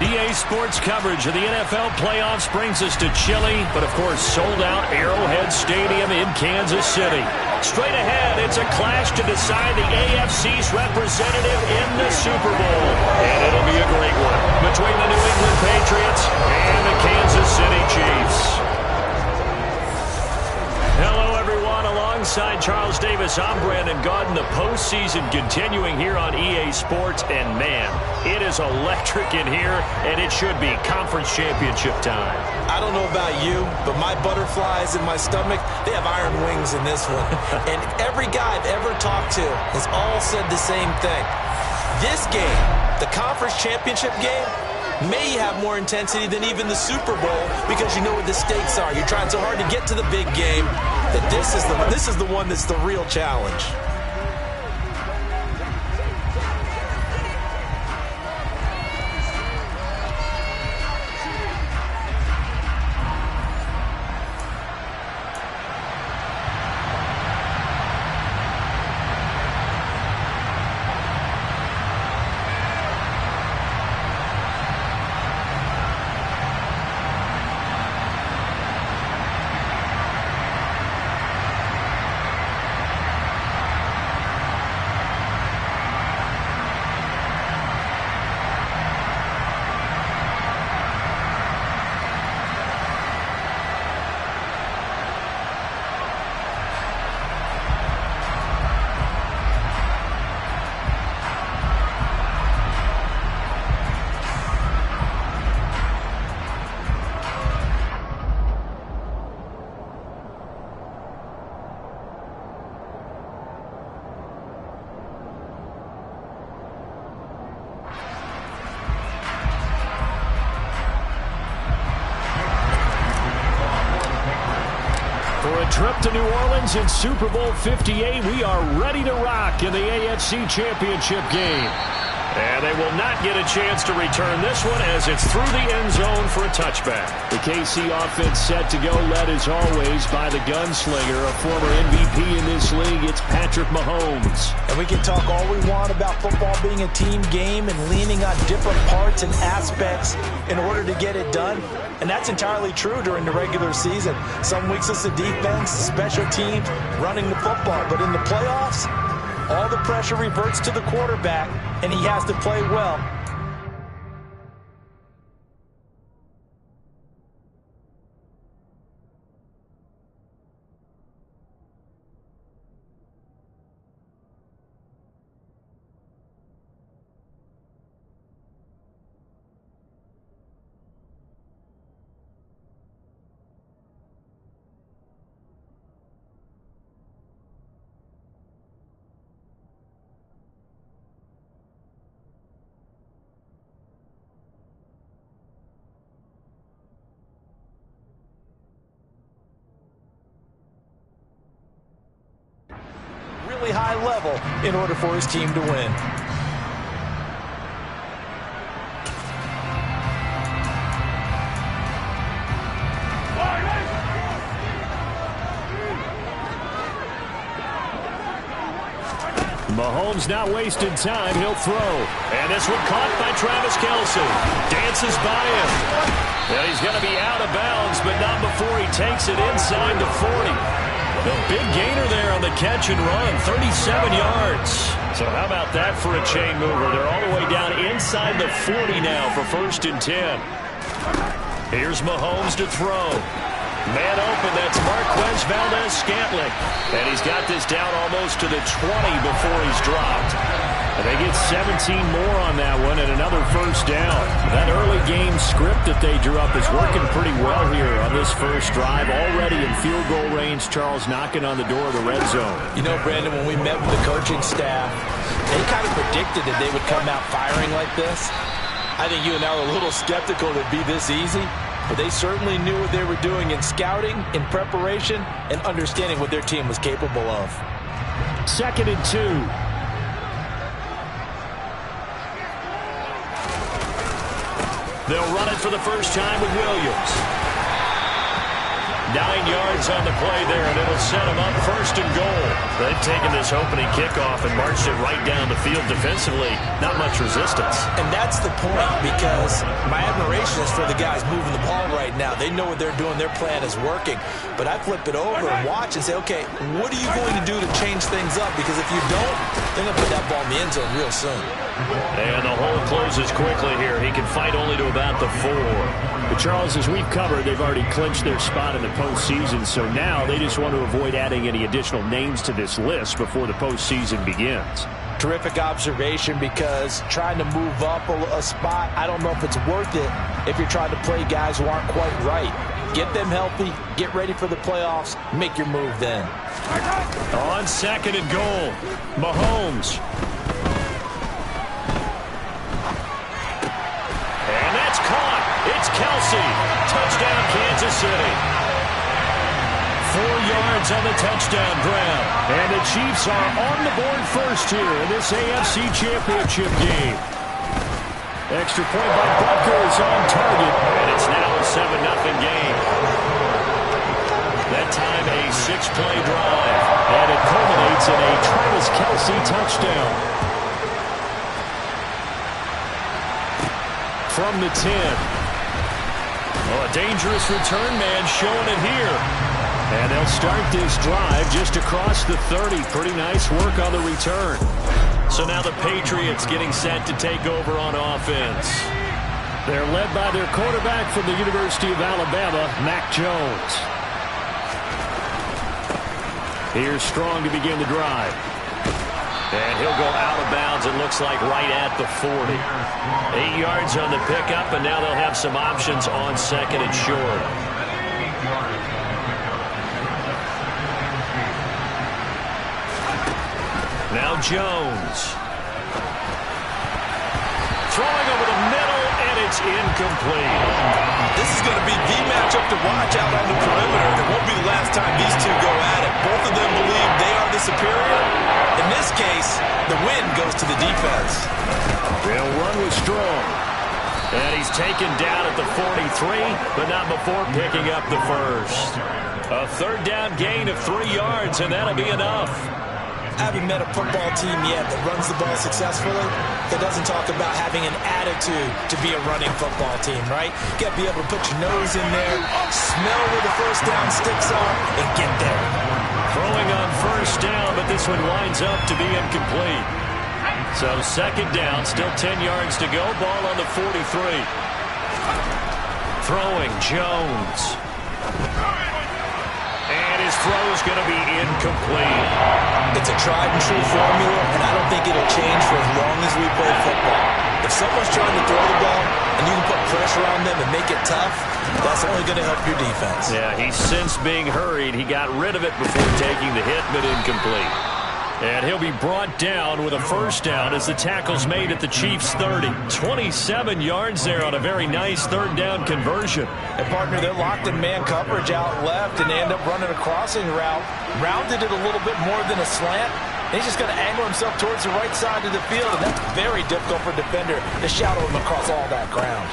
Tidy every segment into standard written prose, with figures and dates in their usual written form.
EA Sports coverage of the NFL playoffs brings us to chilly, but of course sold-out Arrowhead Stadium in Kansas City. Straight ahead, it's a clash to decide the AFC's representative in the Super Bowl. And it'll be a great one between the New England Patriots and the Kansas City Chiefs. Hello, everyone. Alongside Charles Davis, I'm Brandon Gaudin. The postseason continuing here on EA Sports. And, man, it is electric in here, and it should be conference championship time. I don't know about you, but my butterflies in my stomach, they have iron wings in this one. And every guy I've ever talked to has all said the same thing. This game, the conference championship game, may have more intensity than even the Super Bowl because you know what the stakes are. You're trying so hard to get to the big game that this is the one that's the real challenge. Trip to New Orleans in Super Bowl 58. We are ready to rock in the AFC Championship game. And they will not get a chance to return this one as it's through the end zone for a touchback. The KC offense set to go, led as always by the gunslinger, a former MVP in this league. It's Patrick Mahomes. And we can talk all we want about football being a team game and leaning on different parts and aspects in order to get it done. And that's entirely true during the regular season. Some weeks it's the defense, special teams, running the football. But in the playoffs, all the pressure reverts to the quarterback, and he has to play well. High level in order for his team to win. Mahomes not wasting time. He'll throw. And this one caught by Travis Kelce. Dances by him. And he's going to be out of bounds, but not before he takes it inside the 40. A big gainer there on the catch and run, 37 yards. So how about that for a chain mover? They're all the way down inside the 40 now for 1st and 10. Here's Mahomes to throw. Man open, that's Marquez Valdez-Scantling. And he's got this down almost to the 20 before he's dropped. And they get 17 more on that one and another 1st down. That early game script that they drew up is working pretty well here on this first drive. Already in field goal range, Charles knocking on the door of the red zone. You know, Brandon, when we met with the coaching staff, they kind of predicted that they would come out firing like this. I think you and I were a little skeptical that it'd be this easy, but they certainly knew what they were doing in scouting, in preparation, and understanding what their team was capable of. 2nd and 2. They'll run it for the first time with Williams. 9 yards on the play there, and it'll set them up 1st and goal. They've taken this opening kickoff and marched it right down the field defensively. Not much resistance. And that's the point, because my admiration is for the guys moving the ball right now. They know what they're doing. Their plan is working. But I flip it over and watch and say, okay, what are you going to do to change things up? Because if you don't, they're going to put that ball in the end zone real soon. And the hole closes quickly here. He can fight only to about the 4. But Charles, as we've covered, they've already clinched their spot in the postseason, so now they just want to avoid adding any additional names to this list before the postseason begins. Terrific observation, because trying to move up a spot, I don't know if it's worth it if you're trying to play guys who aren't quite right. Get them healthy, get ready for the playoffs, make your move then. On 2nd and goal, Mahomes. And that's caught. It's Kelsey. Touchdown, Kansas City. 4 yards on the touchdown grab. And the Chiefs are on the board first here in this AFC Championship game. Extra point by Butker is on target. And it's now a 7-0 game. That time a 6-play drive. And it culminates in a Travis Kelsey touchdown. From the 10. Oh, a dangerous return man showing it here. And they'll start this drive just across the 30. Pretty nice work on the return. So now the Patriots getting set to take over on offense. They're led by their quarterback from the University of Alabama, Mac Jones. Here's Strong to begin the drive. And he'll go out of bounds, it looks like, right at the 40. 8 yards on the pickup, and now they'll have some options on 2nd and short. Now Jones. Throwing over the middle, and it's incomplete. This is going to be the matchup to watch out on the perimeter. It won't be the last time these two go at it. Both of them believe they are the superior. In this case, the win goes to the defense. They'll run with Strong. And he's taken down at the 43, but not before picking up the first. A 3rd down gain of 3 yards, and that'll be enough. I haven't met a football team yet that runs the ball successfully that doesn't talk about having an attitude to be a running football team, right? You got to be able to put your nose in there, smell where the first down sticks are, and get there. Throwing on 1st down, but this one winds up to be incomplete. So 2nd down, still 10 yards to go. Ball on the 43. Throwing Jones. And his throw is going to be incomplete. It's a tried-and-true formula, and I don't think it'll change for as long as we play football. If someone's trying to throw the ball and you can put pressure on them and make it tough, that's only going to help your defense. Yeah, he's since being hurried. He got rid of it before taking the hit, but incomplete. And he'll be brought down with a 1st down as the tackle's made at the Chiefs' 30. 27 yards there on a very nice 3rd down conversion. And, partner, they're locked in man coverage out left, and they end up running a crossing route. Rounded it a little bit more than a slant. He's just going to angle himself towards the right side of the field, and that's very difficult for a defender to shadow him across all that ground.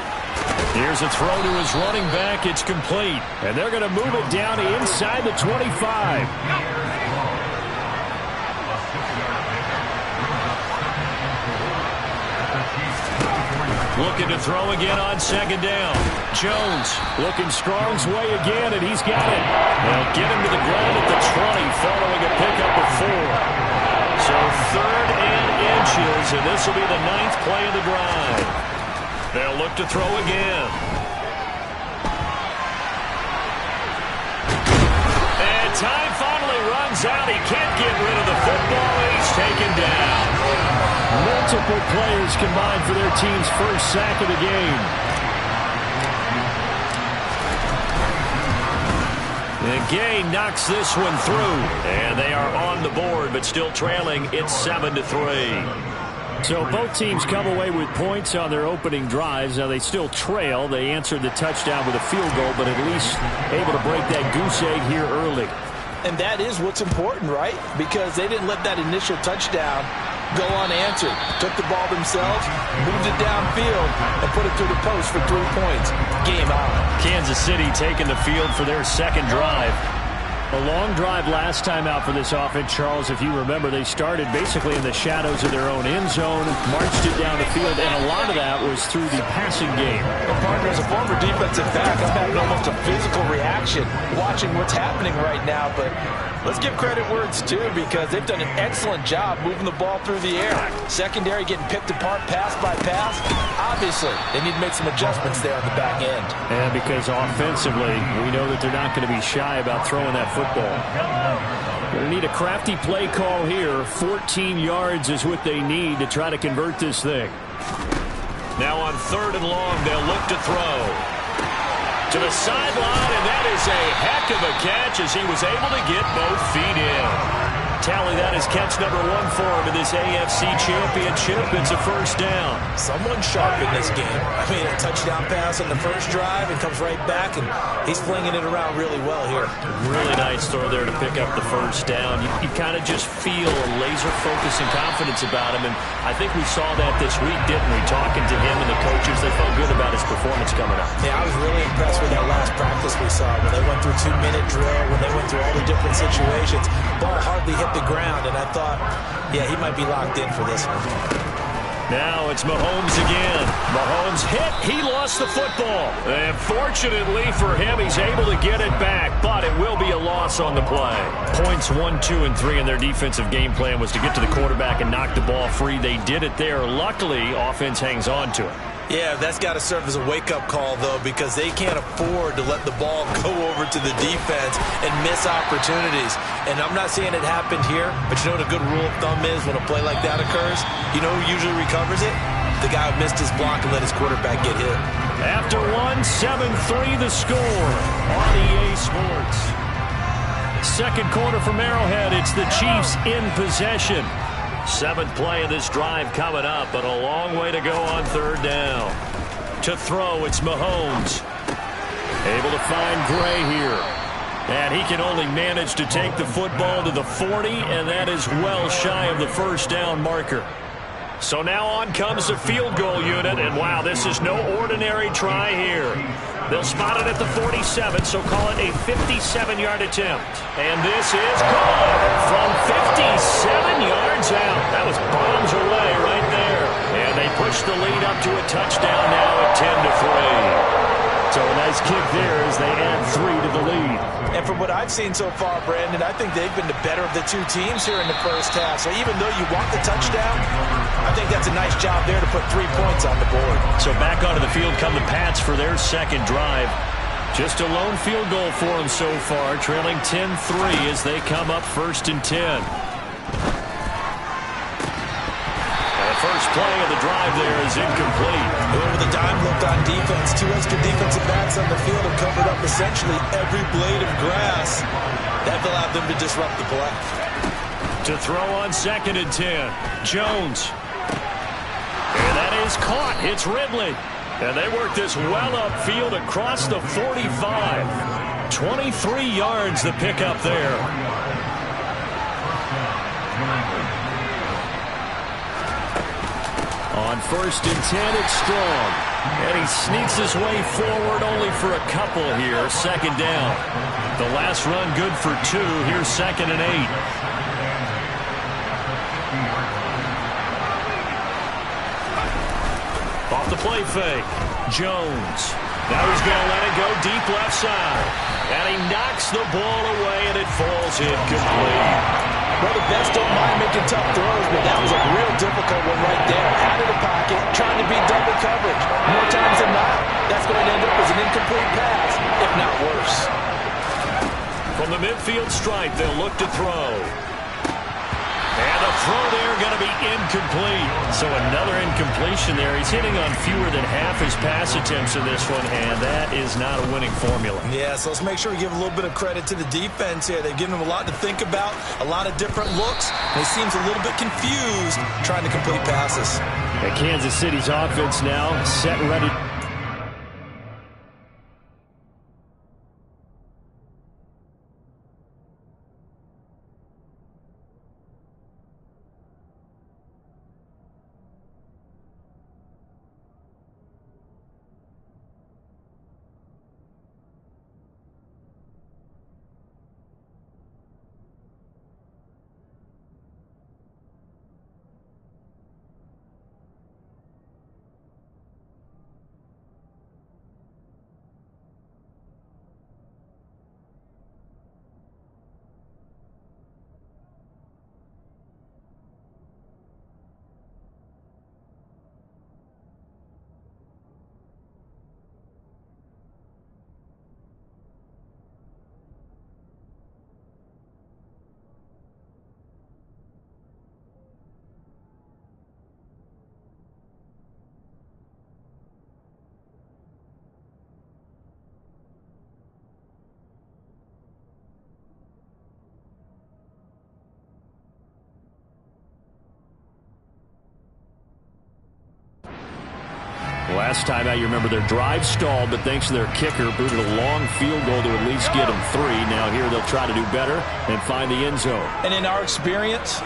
Here's a throw to his running back. It's complete. And they're going to move it down inside the 25. Looking to throw again on 2nd down. Jones looking Strong's way again, and he's got it. They'll get him to the ground at the 20 following a pickup of 4. So 3rd and inches, and this will be the 9th play of the drive. They'll look to throw again. And time finally runs out. He can't get rid of the football, and he's taken down. Multiple players combined for their team's first sack of the game. And Gay knocks this one through. And they are on the board, but still trailing. It's 7-3. So both teams come away with points on their opening drives. Now they still trail. They answered the touchdown with a field goal, but at least able to break that goose egg here early. And that is what's important, right? Because they didn't let that initial touchdown go unanswered. Took the ball themselves, moved it downfield, and put it through the post for 3 points. Game on. Kansas City taking the field for their second drive. A long drive last time out for this offense, Charles. If you remember, they started basically in the shadows of their own end zone, marched it down the field, and a lot of that was through the passing game. Well, partner, as a former defensive back, I'm having almost a physical reaction watching what's happening right now, but let's give credit where it's due because they've done an excellent job moving the ball through the air. Secondary getting picked apart pass by pass. Obviously, they need to make some adjustments there on the back end. And because offensively, we know that they're not going to be shy about throwing that football. Going to need a crafty play call here. 14 yards is what they need to try to convert this thing. Now on 3rd and long, they'll look to throw. To the sideline, and that is a heck of a catch as he was able to get both feet in. Tally that is catch number 1 for him in this AFC Championship. It's a first down. Someone sharp in this game. I mean, a touchdown pass on the first drive and comes right back, and he's flinging it around really well here. Really nice throw there to pick up the first down. You kind of just feel a laser focus and confidence about him, and I think we saw that this week, didn't we? Talking to him and the coaches, they felt good about his performance coming up. Yeah, I was really impressed with that last practice we saw when they went through 2-minute drill, when they went through all the different situations. Ball hardly hit the ground, and I thought, yeah, he might be locked in for this one. Now it's Mahomes again. Mahomes hit. He lost the football. And fortunately for him, he's able to get it back, but it will be a loss on the play. Points 1, 2, and 3 in their defensive game plan was to get to the quarterback and knock the ball free. They did it there. Luckily, offense hangs on to it. Yeah, that's got to serve as a wake-up call, though, because they can't afford to let the ball go over to the defense and miss opportunities. And I'm not saying it happened here, but you know what a good rule of thumb is when a play like that occurs? You know who usually recovers it? The guy who missed his block and let his quarterback get hit. After 7-3 the score on EA Sports. Second quarter from Arrowhead. It's the Chiefs in possession. 7th play of this drive coming up, but a long way to go on 3rd down. To throw, it's Mahomes. Able to find Gray here. And he can only manage to take the football to the 40, and that is well shy of the first down marker. So now on comes the field goal unit, and wow, this is no ordinary try here. They'll spot it at the 47, so call it a 57-yard attempt. And this is good from 57 yards out. That was bombs away right there. And they push the lead up to a touchdown now at 10-3. So a nice kick there as they add 3 to the lead. And from what I've seen so far, Brandon, I think they've been the better of the two teams here in the first half. So even though you want the touchdown, I think that's a nice job there to put 3 points on the board. So back onto the field come the Pats for their second drive. Just a lone field goal for them so far, trailing 10-3 as they come up 1st and 10. First play of the drive there is incomplete. With a dime look on defense, 2 extra defensive backs on the field have covered up essentially every blade of grass. That allowed them to disrupt the play. To throw on 2nd and 10. Jones. And that is caught. Hits Ridley. And they work this well upfield across the 45. 23 yards the pickup there. On 1st and 10, it's Strong. And he sneaks his way forward only for a couple here. 2nd down. The last run good for 2. Here's 2nd and 8. Off the play fake. Jones. Now he's going to let it go deep left side. And he knocks the ball away, and it falls incomplete. Well, the best don't mind making tough throws, but that was a real difficult one right there. Out of the pocket, trying to beat double coverage. More times than not, that's going to end up as an incomplete pass, if not worse. From the midfield stripe, they'll look to throw. And the throw there going to be incomplete. So another incompletion there. He's hitting on fewer than half his pass attempts in this one, and that is not a winning formula. Yeah, so let's make sure we give a little bit of credit to the defense here. They've given him a lot to think about, a lot of different looks, and he seems a little bit confused trying to complete passes. And Kansas City's offense now set ready. Last time out, you remember their drive stalled, but thanks to their kicker, booted a long field goal to at least get them 3. Now here they'll try to do better and find the end zone. And in our experience,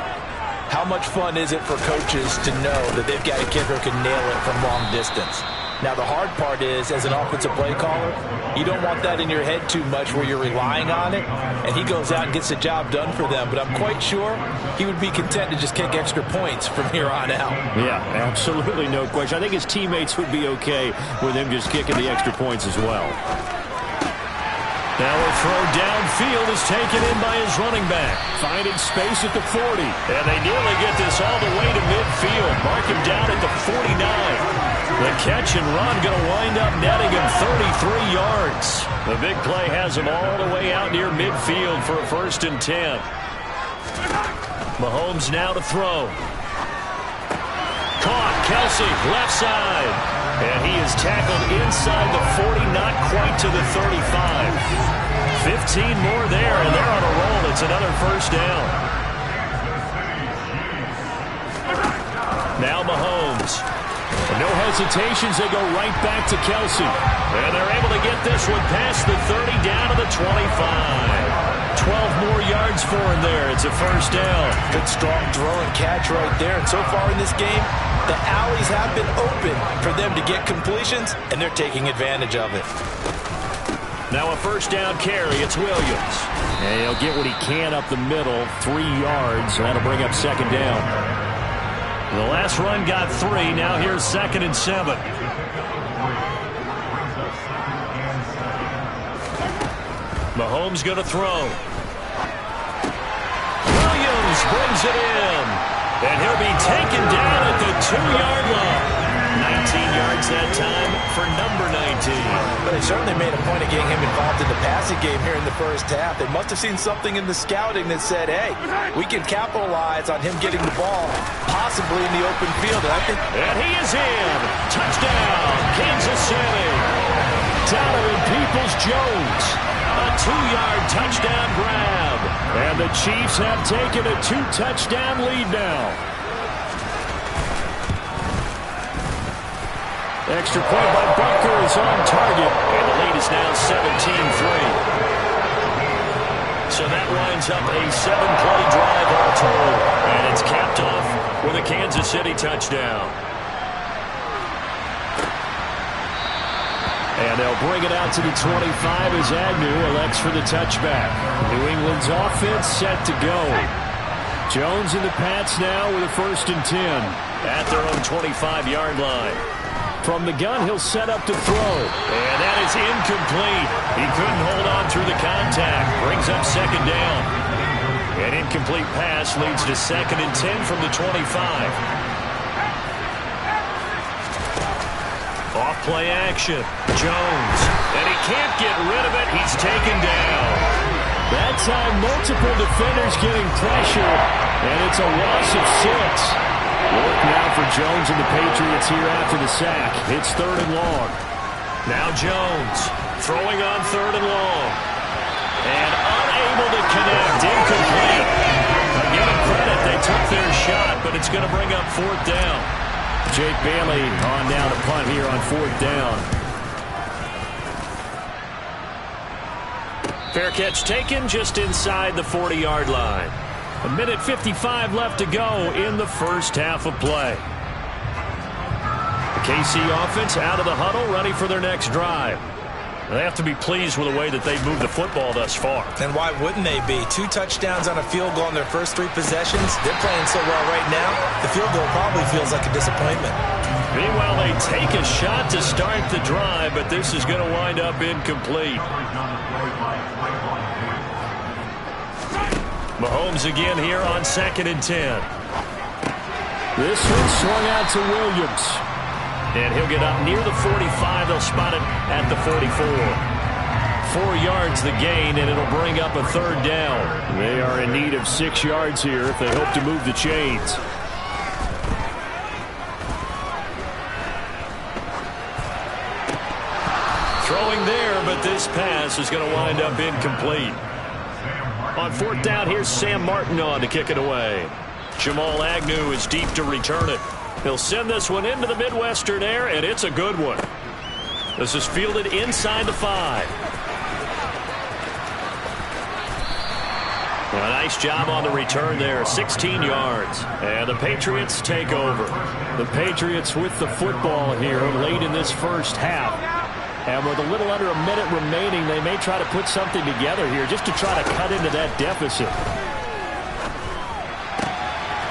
how much fun is it for coaches to know that they've got a kicker who can nail it from long distance? Now, the hard part is, as an offensive play caller, you don't want that in your head too much where you're relying on it, and he goes out and gets the job done for them. But I'm quite sure he would be content to just kick extra points from here on out. Yeah, absolutely no question. I think his teammates would be okay with him just kicking the extra points as well. Now a throw downfield is taken in by his running back. Finding space at the 40. And they nearly get this all the way to midfield. Mark him down at the 49. The catch and run going to wind up netting him 33 yards. The big play has him all the way out near midfield for a 1st and 10. Mahomes now to throw. Caught. Kelsey, left side. And he is tackled inside the 40, not quite to the 35. 15 more there, and they're on a roll. It's another 1st down. Now Mahomes. No hesitations, they go right back to Kelsey. And they're able to get this one past the 30, down to the 25. 12 more yards for him there. It's a 1st down. Good strong throw and catch right there. And so far in this game, the alleys have been open for them to get completions, and they're taking advantage of it. Now a 1st down carry. It's Williams. And he'll get what he can up the middle, 3 yards. That'll bring up 2nd down. The last run got 3. Now here's 2nd and 7. Mahomes going to throw. Williams brings it in. And he'll be taken down at the 2-yard line. 19 yards that time for number 19. But they certainly made a point of getting him involved in the passing game here in the 1st half. They must have seen something in the scouting that said, hey, we can capitalize on him getting the ball, possibly in the open field. And he is in. Touchdown, Kansas City. Donovan Peoples-Jones. A 2-yard touchdown grab. And the Chiefs have taken a 2-touchdown lead now. Extra point by Butker is on target. And the lead is now 17-3. So that winds up a 7-play drive all told. And it's capped off with a Kansas City touchdown. And they'll bring it out to the 25 as Agnew elects for the touchback. New England's offense set to go. Jones and the Pats now with a 1st and 10 at their own 25-yard line. From the gun, he'll set up to throw. And that is incomplete. He couldn't hold on through the contact. Brings up 2nd down. An incomplete pass leads to 2nd and 10 from the 25. Off play action. Jones. And he can't get rid of it. He's taken down. That time, multiple defenders getting pressure. And it's a loss of 6. Work now for Jones and the Patriots here after the sack. It's 3rd and long. Now Jones throwing on 3rd and long. And unable to connect. Incomplete. Give them credit. They took their shot, but it's going to bring up 4th down. Jake Bailey on down to punt here on 4th down. Fair catch taken just inside the 40-yard line. 1:55 left to go in the 1st half of play. The KC offense out of the huddle, ready for their next drive. They have to be pleased with the way that they've moved the football thus far. And why wouldn't they be? 2 touchdowns on a field goal in their first 3 possessions. They're playing so well right now, the field goal probably feels like a disappointment. Meanwhile, they take a shot to start the drive, but this is going to wind up incomplete. Mahomes again here on 2nd and 10. This one swung out to Williams. And he'll get up near the 45. They'll spot it at the 44. 4 yards the gain, and it'll bring up a 3rd down. They are in need of 6 yards here if they hope to move the chains. Throwing there, but this pass is going to wind up incomplete. On 4th down, here's Sam Martin on to kick it away. Jamal Agnew is deep to return it. He'll send this one into the Midwestern air, and it's a good one. This is fielded inside the 5. Well, a nice job on the return there, 16 yards. And the Patriots take over. The Patriots with the football here late in this first half. And with a little under a minute remaining, they may try to put something together here just to try to cut into that deficit.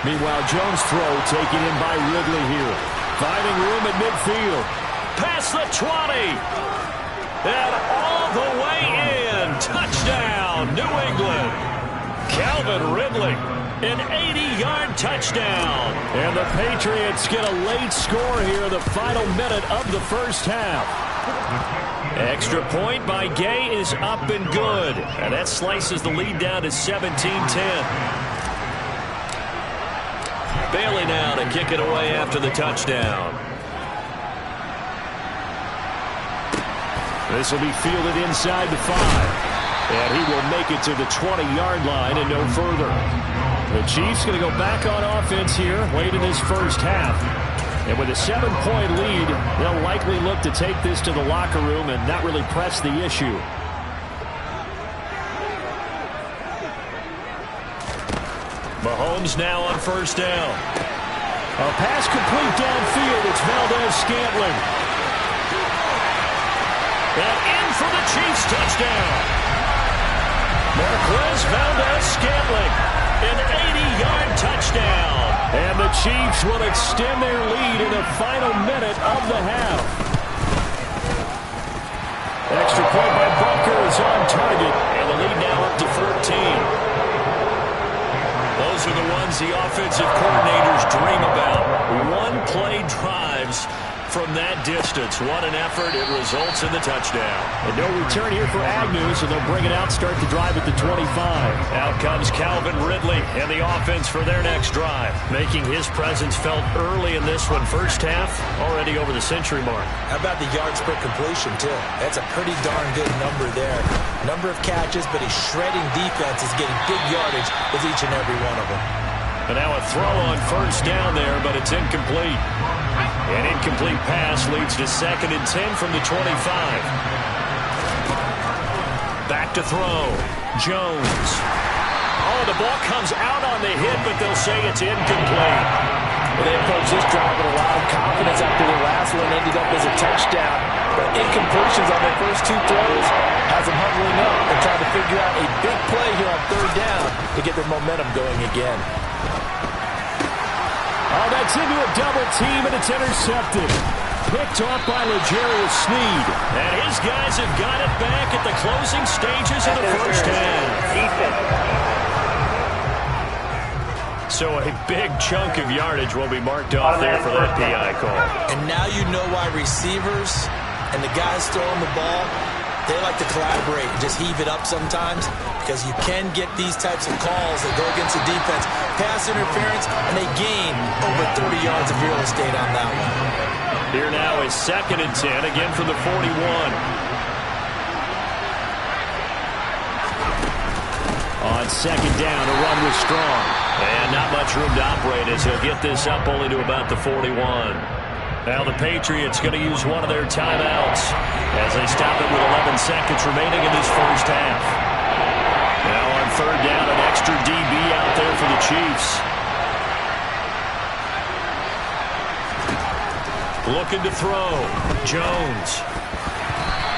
Meanwhile, Jones' throw taken in by Ridley here. Finding room at midfield. Past the 20. And all the way in. Touchdown, New England. Calvin Ridley, an 80-yard touchdown. And the Patriots get a late score here in the final minute of the first half. Extra point by Gay is up and good. And that slices the lead down to 17-10. Bailey now to kick it away after the touchdown. This will be fielded inside the 5. And he will make it to the 20-yard line and no further. The Chiefs going to go back on offense here late in this first half. And with a 7-point lead, they'll likely look to take this to the locker room and not really press the issue. Mahomes now on first down. A pass complete downfield. It's Valdez-Scantling. And in for the Chiefs touchdown. Marquez Valdez-Scantling, an 80-yard touchdown. And the Chiefs will extend their lead in the final minute of the half. Extra point by Butker is on target, and the lead now up to 13. Those are the ones the offensive coordinators dream about. One-play drives from that distance. What an effort. It results in the touchdown. And no return here for Agnew, so they'll bring it out, start the drive at the 25. Out comes Calvin Ridley and the offense for their next drive, making his presence felt early in this one. First half, already over the century mark. How about the yards per completion, too? That's a pretty darn good number there. Number of catches, but he's shredding defenses, getting big yardage with each and every one of them. And now a throw on first down there, but it's incomplete. An incomplete pass leads to 2nd and 10 from the 25. Back to throw. Jones. Oh, the ball comes out on the hit, but they'll say it's incomplete. Well, they approached this drive with a lot of confidence after the last one ended up as a touchdown. But incompletions on their first 2 throws has them huddling up and trying to figure out a big play here on 3rd down to get their momentum going again. Oh, that's into a double team, and it's intercepted. Picked off by L'Jarius Sneed. And his guys have got it back at the closing stages of the first half. So a big chunk of yardage will be marked off there for that PI call. And now you know why receivers and the guys throwing the ball, they like to collaborate and just heave it up sometimes, because you can get these types of calls that go against the defense. Pass interference, and they gain over 30 yards of real estate on that one. Here now is 2nd and 10, again from the 41. On 2nd down, the run was strong. And not much room to operate as he'll get this up only to about the 41. Now the Patriots going to use one of their timeouts as they stop it with 11 seconds remaining in this first half. Now on 3rd down, an extra DB out there for the Chiefs. Looking to throw. Jones.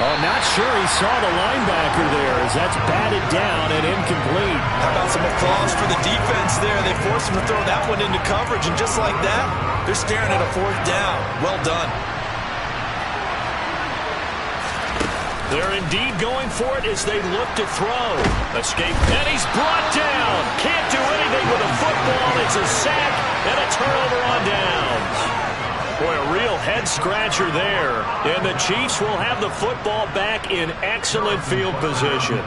Oh, not sure he saw the linebacker there as that's batted down and incomplete. How about some applause for the defense there? They forced him to throw that one into coverage, and just like that, they're staring at a 4th down. Well done. They're indeed going for it as they look to throw. Escape, and he's brought down. Can't do anything with a football. It's a sack and a turnover on downs. Boy, a real head-scratcher there. And the Chiefs will have the football back in excellent field position.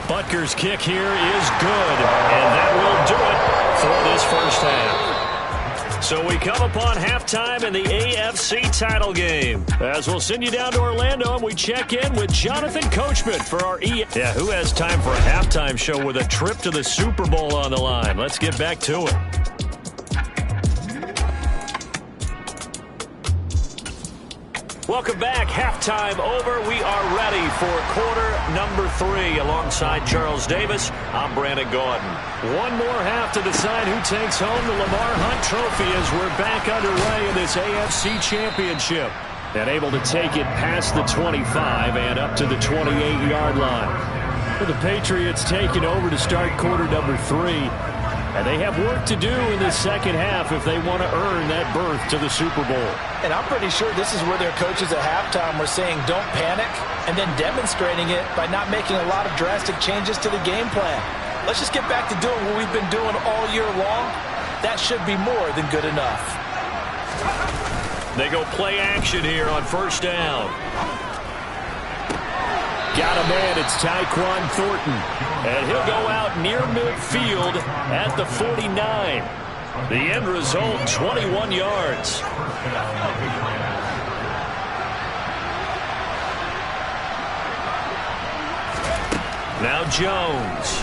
Butker's kick here is good. And that will do it for this first half. So we come upon halftime in the AFC title game. As we'll send you down to Orlando and we check in with Jonathan Coachman for our Yeah, who has time for a halftime show with a trip to the Super Bowl on the line? Let's get back to it. Welcome back. Halftime over. We are ready for quarter number 3. Alongside Charles Davis, I'm Brandon Gaudin. One more half to decide who takes home the Lamar Hunt Trophy as we're back underway in this AFC Championship. And able to take it past the 25 and up to the 28-yard line. Well, the Patriots taking over to start quarter number 3. And they have work to do in the second half if they want to earn that berth to the Super Bowl. And I'm pretty sure this is where their coaches at halftime were saying don't panic and then demonstrating it by not making a lot of drastic changes to the game plan. Let's just get back to doing what we've been doing all year long. That should be more than good enough. They go play action here on first down. Got a man, it's Tyquan Thornton. And he'll go out near midfield at the 49. The end result, 21 yards. Now Jones.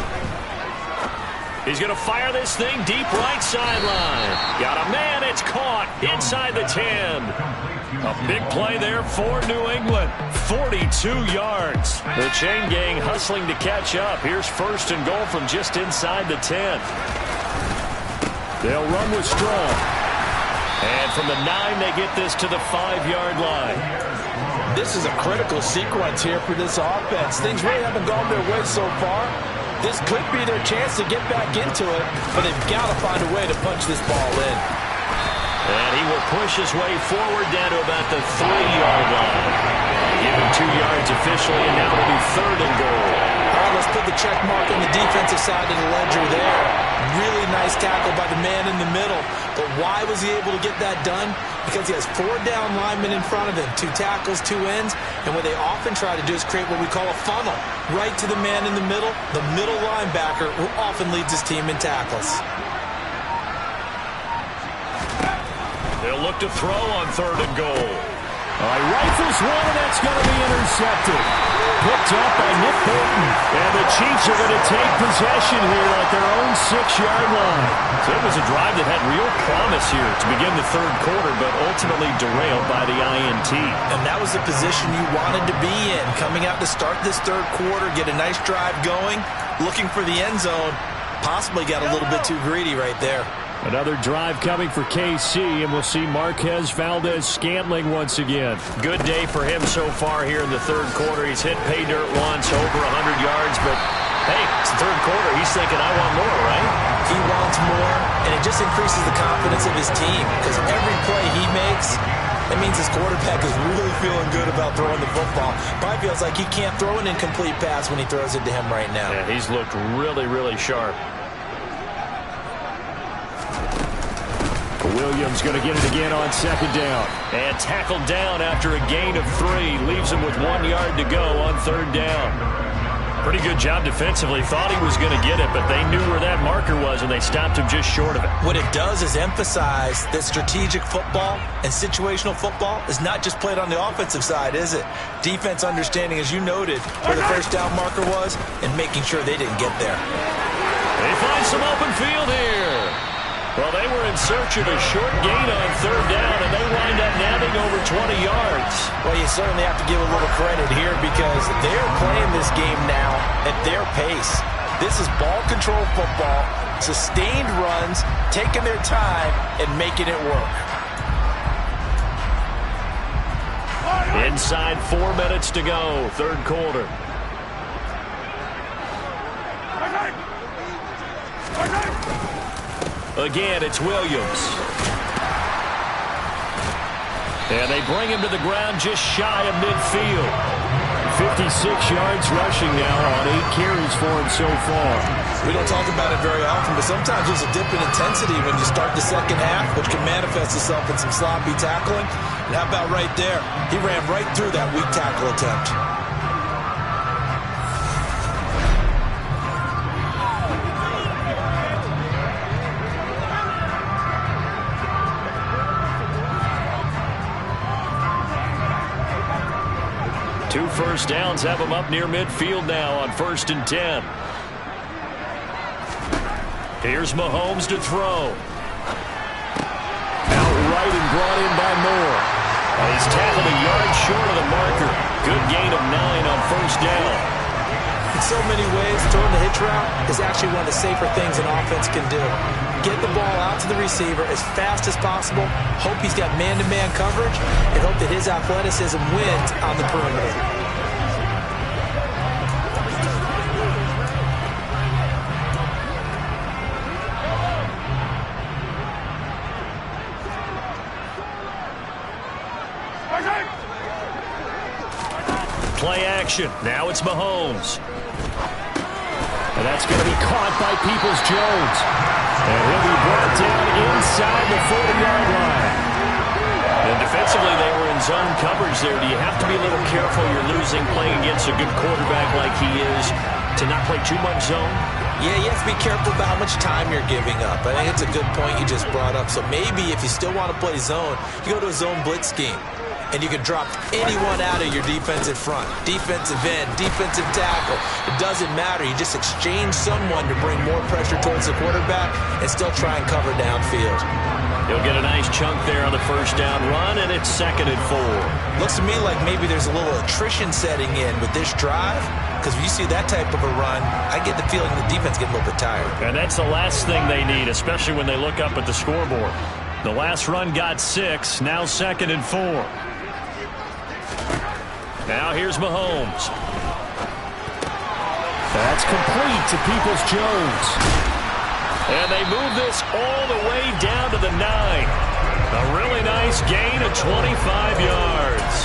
He's going to fire this thing deep right sideline. Got a man, it's caught inside the 10. A big play there for New England. 42 yards. The chain gang hustling to catch up. Here's first and goal from just inside the 10. They'll run with Strong. And from the 9, they get this to the 5-yard line. This is a critical sequence here for this offense. Things really haven't gone their way so far. This could be their chance to get back into it, but they've got to find a way to punch this ball in. And he will push his way forward down to about the 3-yard line. Give him 2 yards officially, and now it'll be third and goal. All right, let's put the check mark on the defensive side of the ledger there. Really nice tackle by the man in the middle. But why was he able to get that done? Because he has 4 down linemen in front of him, 2 tackles, 2 ends. And what they often try to do is create what we call a funnel. Right to the man in the middle linebacker, who often leads his team in tackles. They'll look to throw on third and goal. All right, rifles one, and that's going to be intercepted. Picked up by Nick Bolton. And the Chiefs are going to take possession here at their own 6-yard line. So it was a drive that had real promise here to begin the third quarter, but ultimately derailed by the INT. And that was the position you wanted to be in. Coming out to start this third quarter, get a nice drive going, looking for the end zone. Possibly got a little bit too greedy right there. Another drive coming for KC, and we'll see Marquez Valdez-Scantling once again. Good day for him so far here in the third quarter. He's hit pay dirt once, over 100 yards, but hey, it's the third quarter. He's thinking, I want more, right? He wants more, and it just increases the confidence of his team because every play he makes, that means his quarterback is really feeling good about throwing the football. Probably feels like he can't throw an incomplete pass when he throws it to him right now. Yeah, he's looked really, really sharp. Williams going to get it again on second down. And tackled down after a gain of 3. Leaves him with 1 yard to go on third down. Pretty good job defensively. Thought he was going to get it, but they knew where that marker was, and they stopped him just short of it. What it does is emphasize that strategic football and situational football is not just played on the offensive side, is it? Defense understanding, as you noted, where the first down marker was and making sure they didn't get there. They find some open field here. Well, they were in search of a short gain on third down, and they wind up nabbing over 20 yards. Well, you certainly have to give a little credit here because they're playing this game now at their pace. This is ball control football, sustained runs, taking their time, and making it work. Inside 4 minutes to go, third quarter. Again, it's Williams. And they bring him to the ground just shy of midfield. 56 yards rushing now on 8 carries for him so far. We don't talk about it very often, but sometimes there's a dip in intensity when you start the second half, which can manifest itself in some sloppy tackling. And how about right there? He ran right through that weak tackle attempt. 2 first downs have them up near midfield now on 1st and 10. Here's Mahomes to throw. Outright and brought in by Moore. He's tackled a yard short of the marker. Good gain of 9 on 1st down. In so many ways, throwing the hitch route is actually one of the safer things an offense can do. Get the ball out to the receiver as fast as possible, hope he's got man-to-man coverage, and hope that his athleticism wins on the perimeter. Play action. Now it's Mahomes. And that's going to be caught by Peoples-Jones. And he'll be brought down inside the 40-yard line. And defensively, they were in zone coverage there. Do you have to be a little careful? You're losing playing against a good quarterback like he is to not play too much zone? Yeah, you have to be careful about how much time you're giving up. I think it's a good point you just brought up. So maybe if you still want to play zone, you go to a zone blitz scheme. And you can drop anyone out of your defensive front. Defensive end, defensive tackle. It doesn't matter. You just exchange someone to bring more pressure towards the quarterback and still try and cover downfield. He'll get a nice chunk there on the 1st down run, and it's 2nd and 4. Looks to me like maybe there's a little attrition setting in with this drive. Because when you see that type of a run, I get the feeling the defense getting a little bit tired. And that's the last thing they need, especially when they look up at the scoreboard. The last run got 6, now 2nd and 4. Now here's Mahomes. That's complete to Peoples-Jones. And they move this all the way down to the 9. A really nice gain of 25 yards.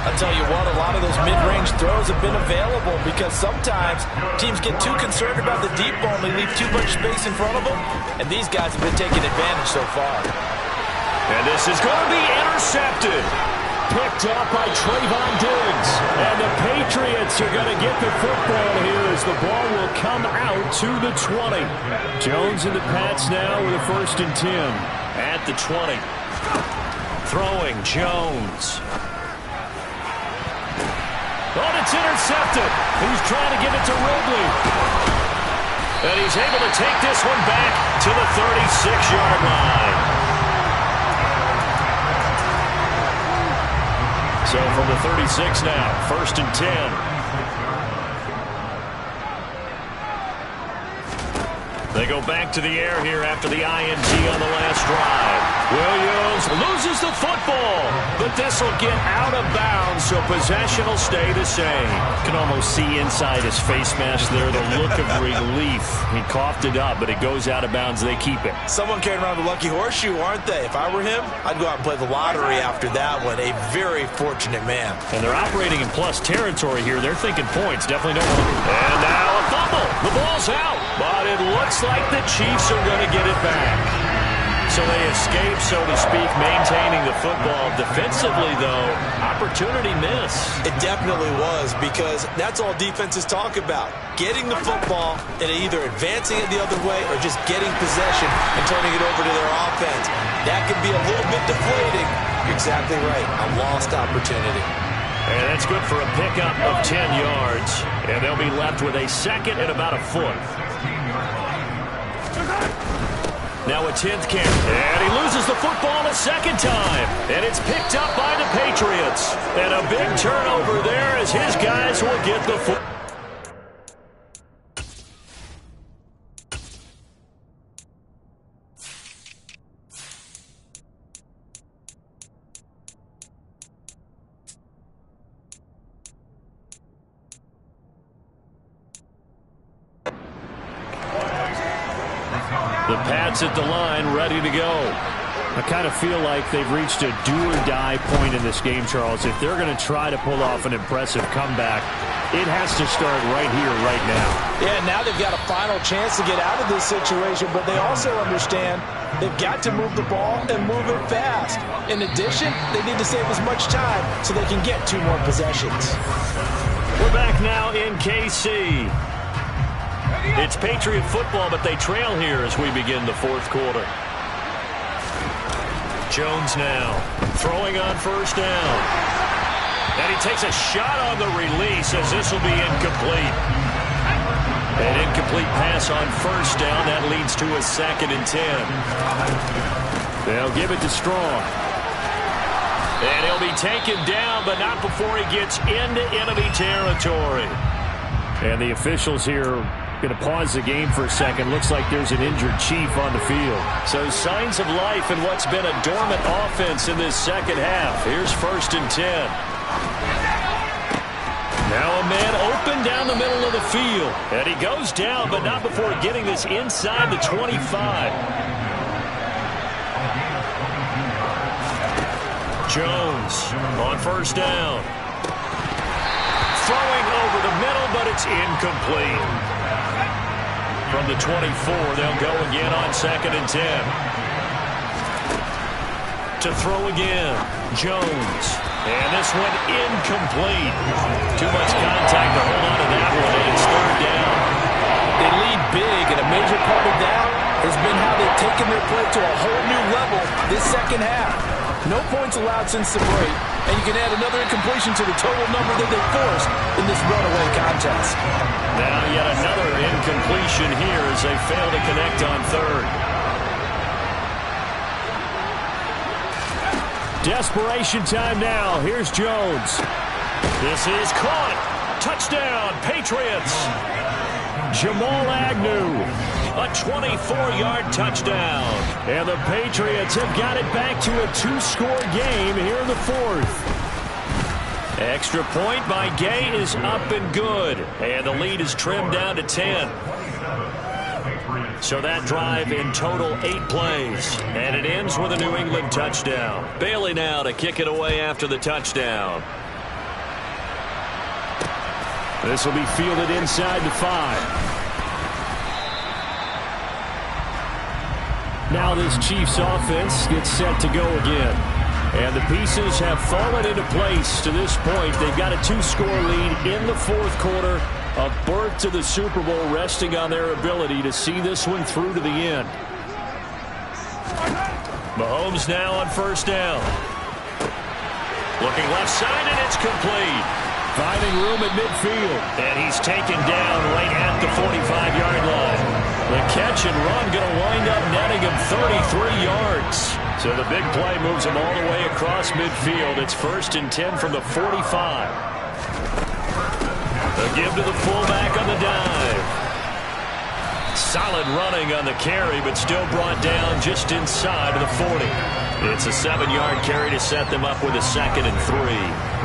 I'll tell you what, a lot of those mid-range throws have been available because sometimes teams get too concerned about the deep ball and they leave too much space in front of them. And these guys have been taking advantage so far. And this is going to be intercepted. Picked up by Trayvon Diggs. And the Patriots are going to get the football here as the ball will come out to the 20. Jones and the Pats now with a 1st and 10 at the 20. Throwing Jones. Oh, it's intercepted. He's trying to give it to Ridley. And he's able to take this one back to the 36-yard line. So from the 36 now, 1st and 10. They go back to the air here after the INT on the last drive. Williams loses the football, but this will get out of bounds, so possession will stay the same. You can almost see inside his face mask there the look of relief. He coughed it up, but it goes out of bounds. They keep it. Someone carrying around the lucky horseshoe, aren't they? If I were him, I'd go out and play the lottery after that one. A very fortunate man. And they're operating in plus territory here. They're thinking points. Definitely don't want to. And now a fumble. The ball's out, but it looks like the Chiefs are going to get it back. So they escape, so to speak, maintaining the football. Defensively, though, opportunity miss. It definitely was, because that's all defenses talk about. Getting the football and either advancing it the other way or just getting possession and turning it over to their offense. That can be a little bit deflating. You're exactly right. A lost opportunity. And that's good for a pickup of 10 yards. And they'll be left with a 2nd and about a foot. Now a 10th carry. And he loses the football a 2nd time. And it's picked up by the Patriots. And a big turnover there as his guys will get the football. The Pats at the line, ready to go. I kind of feel like they've reached a do-or-die point in this game, Charles. If they're going to try to pull off an impressive comeback, it has to start right here, right now. Yeah, now they've got a final chance to get out of this situation, but they also understand they've got to move the ball and move it fast. In addition, they need to save as much time so they can get 2 more possessions. We're back now in KC. It's Patriot football, but they trail here as we begin the 4th quarter. Jones now throwing on 1st down. And he takes a shot on the release as this will be incomplete. An incomplete pass on first down. That leads to a 2nd and 10. They'll give it to Strong. And he'll be taken down, but not before he gets into enemy territory. And the officials here going to pause the game for a second. Looks like there's an injured Chief on the field. So signs of life in what's been a dormant offense in this second half. Here's 1st and 10. Now a man open down the middle of the field. And he goes down, but not before getting this inside the 25. Jones on 1st down. Throwing over the middle, but it's incomplete. From the 24, they'll go again on 2nd and 10. To throw again, Jones. And this one incomplete. Too much contact to hold on to that one, and it's 3rd down. They lead big, and a major part of that has been how they've taken their play to a whole new level this second half. No points allowed since the break, and you can add another incompletion to the total number that they forced in this runaway contest. Now yet another incompletion here as they fail to connect on 3rd. Desperation time now. Here's Jones. This is caught. Touchdown, Patriots. Jamal Agnew. A 24-yard touchdown. And the Patriots have got it back to a 2-score game here in the 4th. Extra point by Gay is up and good. And the lead is trimmed down to 10. So that drive in total 8 plays. And it ends with a New England touchdown. Bailey now to kick it away after the touchdown. This will be fielded inside the 5. Now this Chiefs offense gets set to go again. And the pieces have fallen into place to this point. They've got a 2-score lead in the 4th quarter. A berth to the Super Bowl resting on their ability to see this one through to the end. Mahomes now on 1st down. Looking left side, and it's complete. Finding room at midfield. And he's taken down right at the 45-yard line. The catch and run going to wind up netting him 33 yards. So the big play moves him all the way across midfield. It's 1st and 10 from the 45. A give to the fullback on the dive. Solid running on the carry, but still brought down just inside of the 40. It's a 7-yard carry to set them up with a 2nd and 3.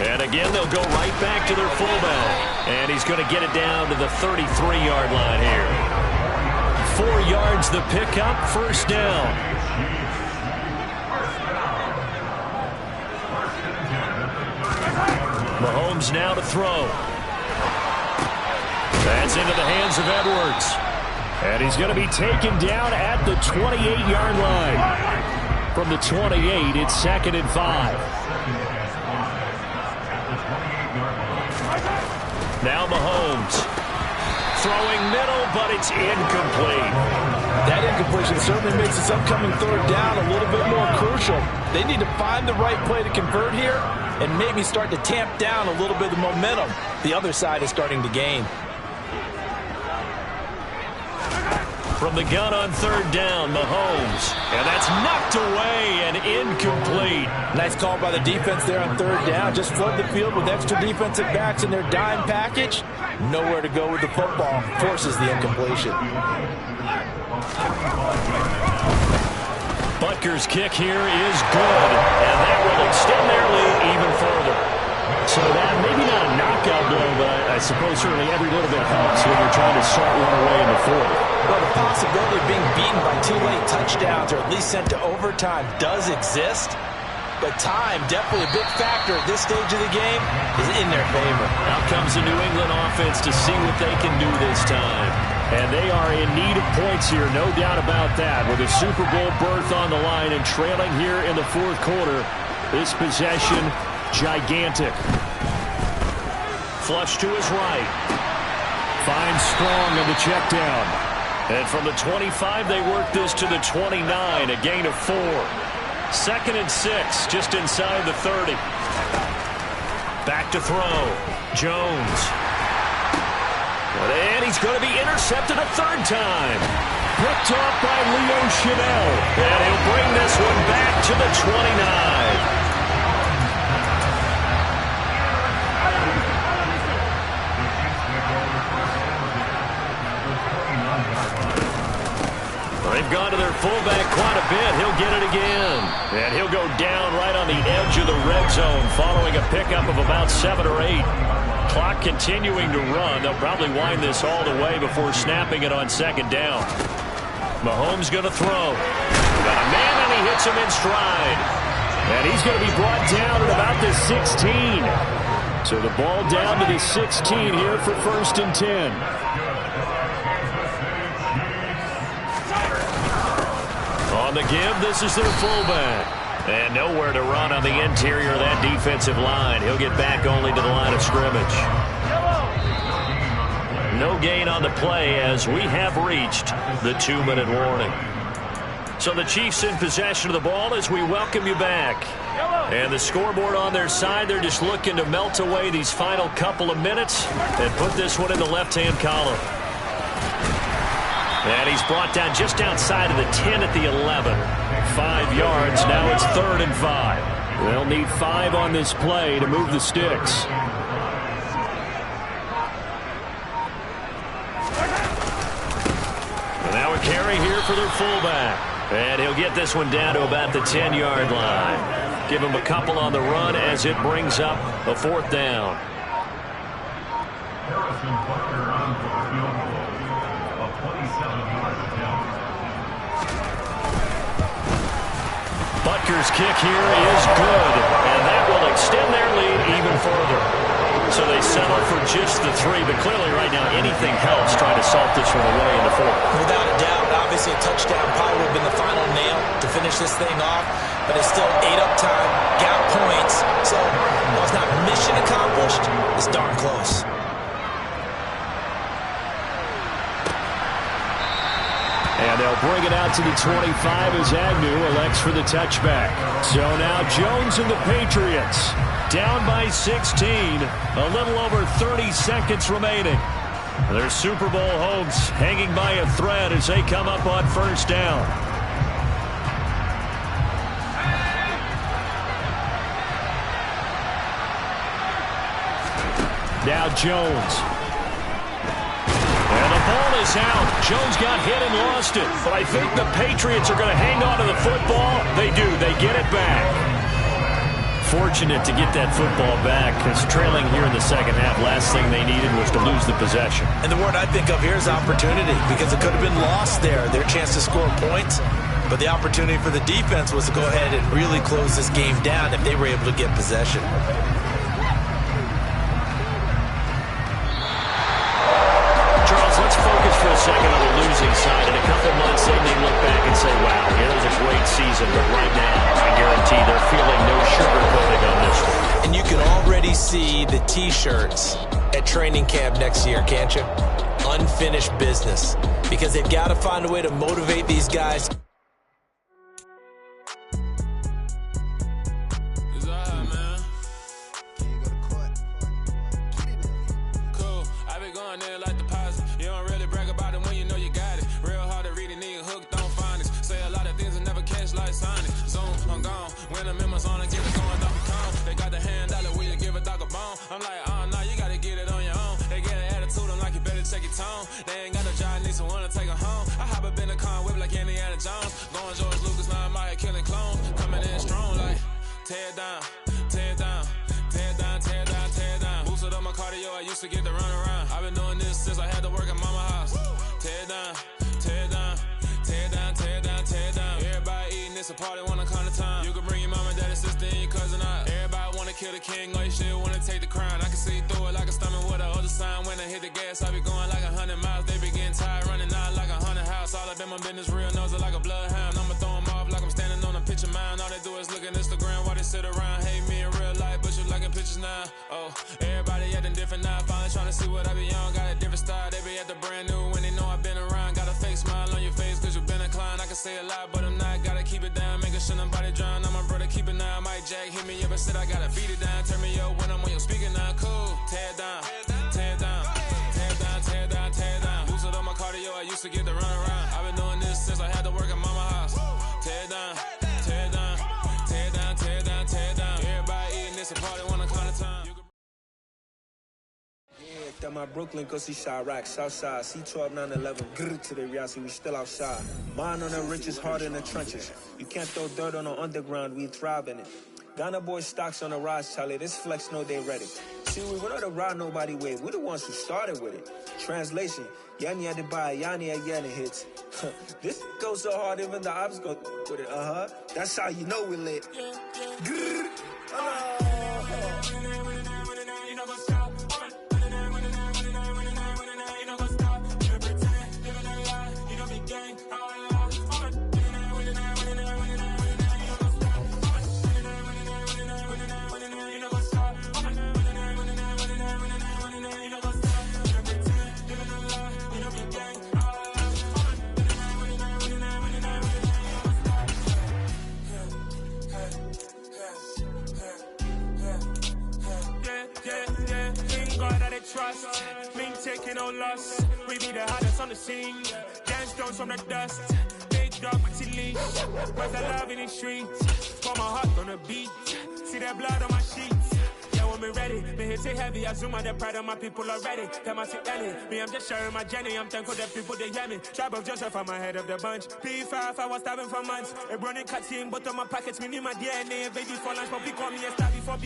And again, they'll go right back to their fullback. And he's going to get it down to the 33-yard line here. 4 yards the pickup, 1st down. Mahomes now to throw. That's into the hands of Edwards. And he's going to be taken down at the 28-yard line. From the 28, it's 2nd and 5. Now Mahomes. Throwing middle, but it's incomplete. That incompletion certainly makes this upcoming 3rd down a little bit more crucial. They need to find the right play to convert here and maybe start to tamp down a little bit of the momentum the other side is starting to gain. From the gun on 3rd down, Mahomes. And that's knocked away and incomplete. Nice call by the defense there on 3rd down. Just flood the field with extra defensive backs in their dime package. Nowhere to go with the football. Forces the incompletion. Butker's kick here is good. And that will extend their lead even further. So that maybe not a knockout blow, but I suppose certainly every little bit helps when you're trying to start one away in the 4th. Well, the possibility of being beaten by 2 late touchdowns or at least sent to overtime does exist. But time, definitely a big factor at this stage of the game, is in their favor. Out comes the New England offense to see what they can do this time. And they are in need of points here, no doubt about that. With a Super Bowl berth on the line and trailing here in the 4th quarter, this possession, gigantic. Flush to his right. Finds Strong on the check down. And from the 25, they work this to the 29, a gain of 4. 2nd and 6, just inside the 30. Back to throw. Jones. And he's going to be intercepted a 3rd time. Picked off by Leo Chanel. And he'll bring this one back to the 29. They've gone to their fullback quite a bit. He'll get it again. And he'll go down right on the edge of the red zone following a pickup of about 7 or 8. Clock continuing to run. They'll probably wind this all the way before snapping it on 2nd down. Mahomes going to throw. Got a man and he hits him in stride. And he's going to be brought down at about the 16. So the ball down to the 16 here for 1st and 10. On the give, this is their fullback. And nowhere to run on the interior of that defensive line. He'll get back only to the line of scrimmage. No gain on the play as we have reached the 2-minute warning. So the Chiefs in possession of the ball as we welcome you back. And the scoreboard on their side, they're just looking to melt away these final couple of minutes and put this one in the left-hand column. And he's brought down just outside of the 10 at the 11. 5 yards. Now it's 3rd and 5. They'll need 5 on this play to move the sticks. And now a carry here for their fullback. And he'll get this one down to about the 10-yard line. Give him a couple on the run as it brings up a 4th down. Butker's kick here is good, and that will extend their lead even further. So they settle for just the 3, but clearly right now anything helps trying to salt this one away in the 4th. Without a doubt, obviously a touchdown probably would have been the final nail to finish this thing off, but it's still 8 up time, got points, so while it's not mission accomplished, it's darn close. And they'll bring it out to the 25 as Agnew elects for the touchback. So now Jones and the Patriots down by 16. A little over 30 seconds remaining. Their Super Bowl hopes hanging by a thread as they come up on 1st down. Now Jones. And the ball is out. Jones got hit and lost it. But I think the Patriots are going to hang on to the football. They do. They get it back. Fortunate to get that football back because trailing here in the 2nd half, last thing they needed was to lose the possession. And the word I think of here is opportunity because it could have been lost there, their chance to score points. But the opportunity for the defense was to go ahead and really close this game down if they were able to get possession. Let's focus for a second on the losing side. In a couple months, they may look back and say, wow, it was a great season. But right now, I guarantee they're feeling no sugarcoating on this one. And you can already see the T-shirts at training camp next year, can't you? Unfinished business. Because they've got to find a way to motivate these guys. I'm like, oh, no, you gotta get it on your own. They get an attitude, I'm like, you better check your tone. They ain't got no job, need someone to take her home. I hop up in the car, whip like Indiana Jones. Going George Lucas, now I'm out here killing clones. Coming in strong, like, tear down, tear down, tear down, tear down, tear down. Boosted up my cardio, I used to get to run around. I've been doing this since I had to work at mama house. Tear down, tear down, tear down, tear down, tear down. Everybody eating, it's a party, wanna come to time. You can bring your mama, daddy, sister, and your cousin out. Everybody wanna kill the king, or you shit wanna take the crown. I can see through it like a stomach with a other sign. When I hit the gas, I be going like 100 miles. They be getting tired, running out like 100 house. All up in my business, real nose it like a bloodhound. I'ma throw them off like I'm standing on a picture mound. All they do is look at Instagram while they sit around. Hate me in real life, but you liking pictures now. Oh, everybody acting different now. Finally trying to see what I be on. Got a different style, they be at the brand new when they know I've been around. Got a fake smile on your face cause you been inclined. I can say a lot, but I'm not. Gotta keep it down, making sure nobody drown. I'm my brother, keep it now. Mike Jack hit me up and said I gotta beat it down. Turn me up when I'm on your speaker now. Cool, tear it down, tear it down, tear it down, tear it down, tear it down. Lose it on my cardio, I used to get the run around. I've been doing this since I had to work at mama house. Tear it down, tear it down, tear it down, tear it down, tear it down. Everybody eating this, a party one o'clock time. Yeah, that my Brooklyn, cause he Chirac, Southside, C12, 911, grrr to the reality, we still outside. Mine on the richest, heart in the trenches. You can't throw dirt on the underground, we thrive in it. Ghana boy stocks on the rise, Charlie, this flex know they ready. See, we were not to ride nobody with, we're the ones who started with it. Translation, Yanni had to buy, Yanni again it hits. This goes so hard, even the ops go with it, That's how you know we lit. Grrr, trust, me taking no loss. We be the hardest on the scene. Dance stones from the dust. Big dog with the leash. Where's the love in the streets? Pour my heart on the beat. See that blood on my sheets. Yeah, when me ready, me hit it heavy. I zoom on the pride of my people already. Them I see Ellie. Me, I'm just sharing my journey. I'm thankful that people they hear me. Tribe of Joseph, I'm ahead of the bunch. P5, I was starving for months. A running cut team, but on my pockets, me knew my DNA. Baby for lunch, but we call me a star before.